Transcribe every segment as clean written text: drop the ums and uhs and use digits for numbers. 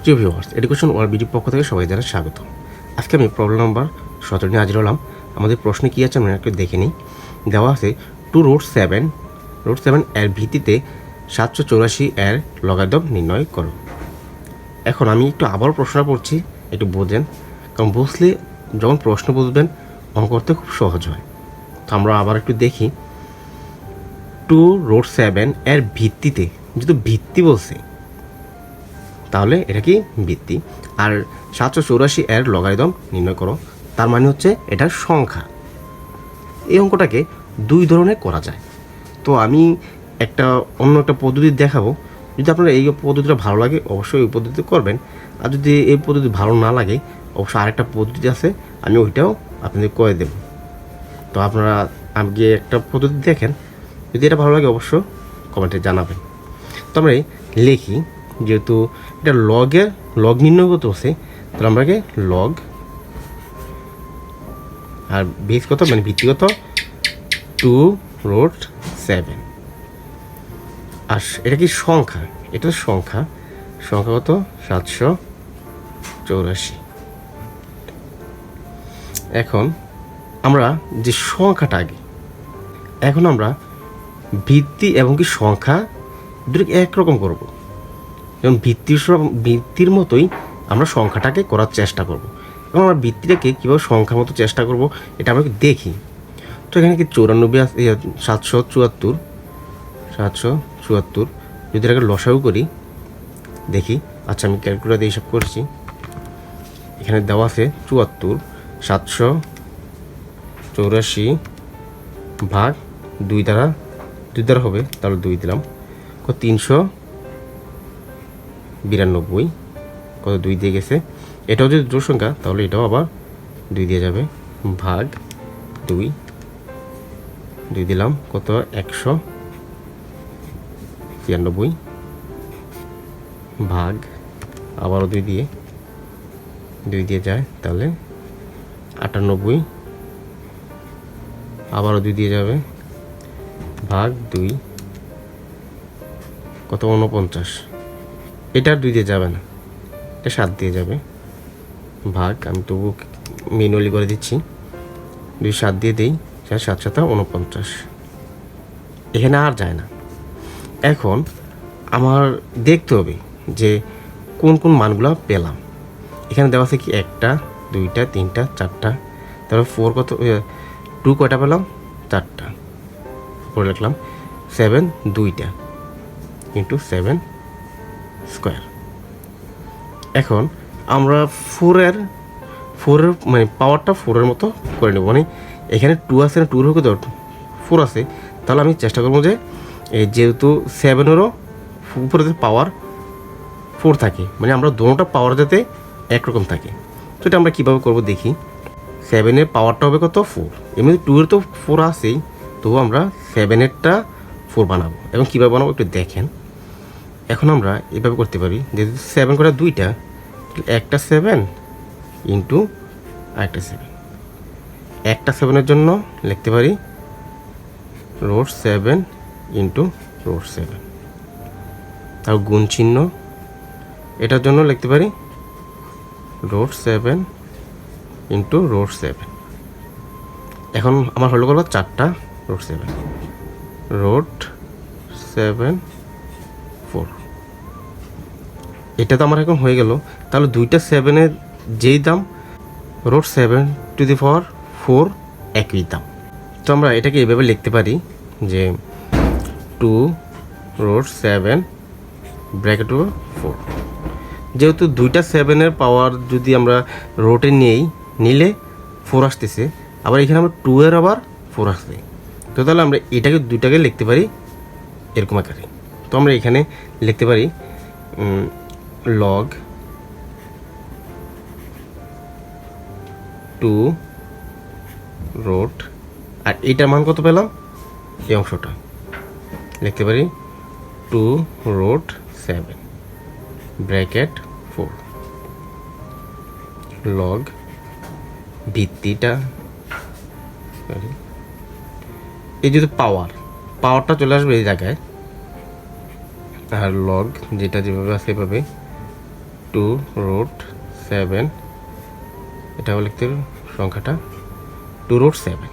প্রিয় viewers, education world বিডির পক্ষ থেকে সবাই জানাই স্বাগত। আজকে আমি প্রবলেম নাম্বার 17 নিয়ে হাজির হলাম। আমাদের প্রশ্নে কী আছে আমরা একটু দেখে নিই। দেওয়া আছে 2√7 এর ভিত্তিতে 784 এর লগারিদম নির্ণয় করো। এখন আমি একটু আবার প্রশ্ন পড়ছি, একটু বোঝেন, কারণ বুঝলে যখন প্রশ্ন বুঝবেন অঙ্ক করতে খুব সহজ হয়। তো আমরা আবার একটু দেখি। 2√7 এর ভিত্তিতে, যেহেতু ভিত্তি বলছে তাহলে এটা কি ভিত্তি, আর 784 এর লগারিদম নির্ণয় করো, তার মানে হচ্ছে এটা সংখ্যা। এই অঙ্কটাকে দুই ধরনের করা যায়। তো আমি অন্য একটা পদ্ধতি দেখাবো। যদি আপনার এই পদ্ধতিটা ভালো লাগে অবশ্যই ওই পদ্ধতি করবেন, আর যদি এই পদ্ধতি ভালো না লাগে অবশ্যই আরেকটা পদ্ধতি আছে, আমি ওইটাও আপনাদের করে দেব। তো আপনারা আগে একটা পদ্ধতি দেখেন, যদি এটা ভালো লাগে অবশ্যই কমেন্টে জানাবেন। তো আমরা লিখি, যেহেতু এটা লগ নির্ণয় করতে হচ্ছে, তাহলে আমরা লগ আর বেস কত মানে ভিত্তিগত 2√7। আর এটা কি সংখ্যা, এটা সংখ্যা কত 784। এখন আমরা যে সংখ্যাটা আগে, এখন আমরা ভিত্তি এবং কি সংখ্যা দুটোকে একরকম করব। যেমন ভিত্তির মতোই আমরা সংখ্যাটাকে করার চেষ্টা করব, এবং আমরা ভিত্তিটাকে কীভাবে সংখ্যার মতো চেষ্টা করব এটা আমরা দেখি। তো এখানে কি 774 যদি এটাকে লসাগু করি দেখি। আচ্ছা, আমি ক্যালকুলেটর দিয়ে হিসাব করছি। এখানে দেওয়া আছে 74, 784 ভাগ 2 দ্বারা হবে, তাহলে 2 দিলাম, কত 392, কত 2 দিয়ে গেছে। এটাও যদি জোড় সংখ্যা তাহলে এটাও আবার 2 দিয়ে যাবে, ভাগ 2 দিলাম, কত 193, ভাগ আবারও 2 দিয়ে যায়, তাহলে 98, আবারও 2 দিয়ে যাবে, ভাগ 2, কত 49। এটা 2 দিয়ে যাবে না, এটা 7 দিয়ে যাবে, ভাগ, আমি তবু ম্যানুয়ালি করে দিচ্ছি, 2 7 দিয়ে দিই, 7 7 49। এখানে আর যায় না। এখন আমার দেখতে হবে যে কোন কোন মানগুলো পেলাম। এখানে দেওয়া আছে কি 1টা 2টা 3টা 4টা, তারপর 4 কত 2 কয়টা পেলাম 4টা, পরে লিখলাম 7 2টা ইন্টু 7 স্কোয়ার। এখন আমরা 4 মানে পাওয়ারটা 4 মতো করে নেব। মানে এখানে 2 আছে না, 2 হোক 4 আছে, তাহলে আমি চেষ্টা করবো যে যেহেতু 7-এরও উপরে পাওয়ার 4 থাকে, মানে আমরা দুটোটা পাওয়ার যাতে একরকম থাকে। তো এটা আমরা কীভাবে করবো দেখি। 7-এর পাওয়ারটা হবে কত 4, এমনি 2-এর তো 4 আছেই, তবু আমরা 7-এরটা 4 বানাবো। এবং কীভাবে বানাবো একটু দেখেন। এখন আমরা এভাবে করতে পারি, যেহেতু 7 করে 2টা, একটা 7 ইন্টু আরেকটা 7। একটা 7-এর জন্য লিখতে পারি √7 ইন্টু √7, আর গুণ চিহ্ন এটার জন্য লিখতে পারি √7 ইন্টু √7। এখন আমার হলো 4টা √7, √7 4। এটা তো আমার এখন হয়ে গেল। তাহলে 2টা 7-এর যেই দাম √7⁴ একই দাম। তো আমরা এটাকে এইভাবে লিখতে পারি যে 2√7 ব্র্যাকেট 4। যেহেতু 2টা 7-এর পাওয়ার যদি আমরা রোটে নিলে 4 আসতেছে, আবার এখানে আমরা 2-এর আবার 4 আসছে, তো তাহলে আমরা এটাকে 2টাকে লিখতে পারি এরকম আকারে। তো আমরা এখানে লিখতে পারি লগ 2 আর এইটার মান কত পেলাম, এই অংশটা লিখতে পারি 2√7 ব্র্যাকেট 4 লগ ভিত্তিটা, এই যদি পাওয়ারটা চলে আসবে এই জায়গায়, আর লগ যেটা যেভাবে আছে এভাবে 2√7, এটাও লিখতে হবে সংখ্যাটা 2√7।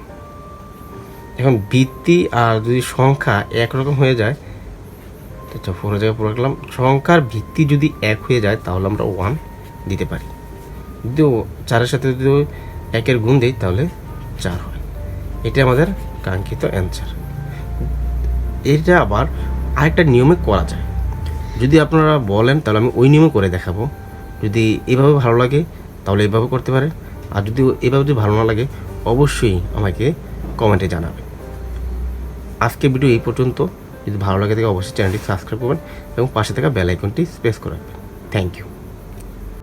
এখন ভিত্তি আর যদি সংখ্যা একরকম হয়ে যায়, আচ্ছা 4 জায়গায় পুরো রাখলাম, সংখ্যার ভিত্তি যদি 1 হয়ে যায় তাহলে আমরা 1 দিতে পারি। যদি 4-এর সাথে যদি 1-এর গুণ দিই তাহলে 4 হয়। এটা আমাদের কাঙ্ক্ষিত অ্যান্সার। এটা আবার আরেকটা নিয়মে করা যায়। যদি আপনারা বলেন তাহলে আমি ওই নিয়মে করে দেখাবো। যদি এভাবে ভালো লাগে তাহলে এভাবে করতে পারে, আর যদি এভাবে যদি ভালো না লাগে অবশ্যই আমাকে কমেন্টে জানাবেন। আজকে ভিডিও এই পর্যন্ত। যদি ভালো লাগে থাকে অবশ্যই চ্যানেলটি সাবস্ক্রাইব করবেন এবং পাশে থাকা বেল আইকনটি প্রেস করে রাখবেন। Thank you.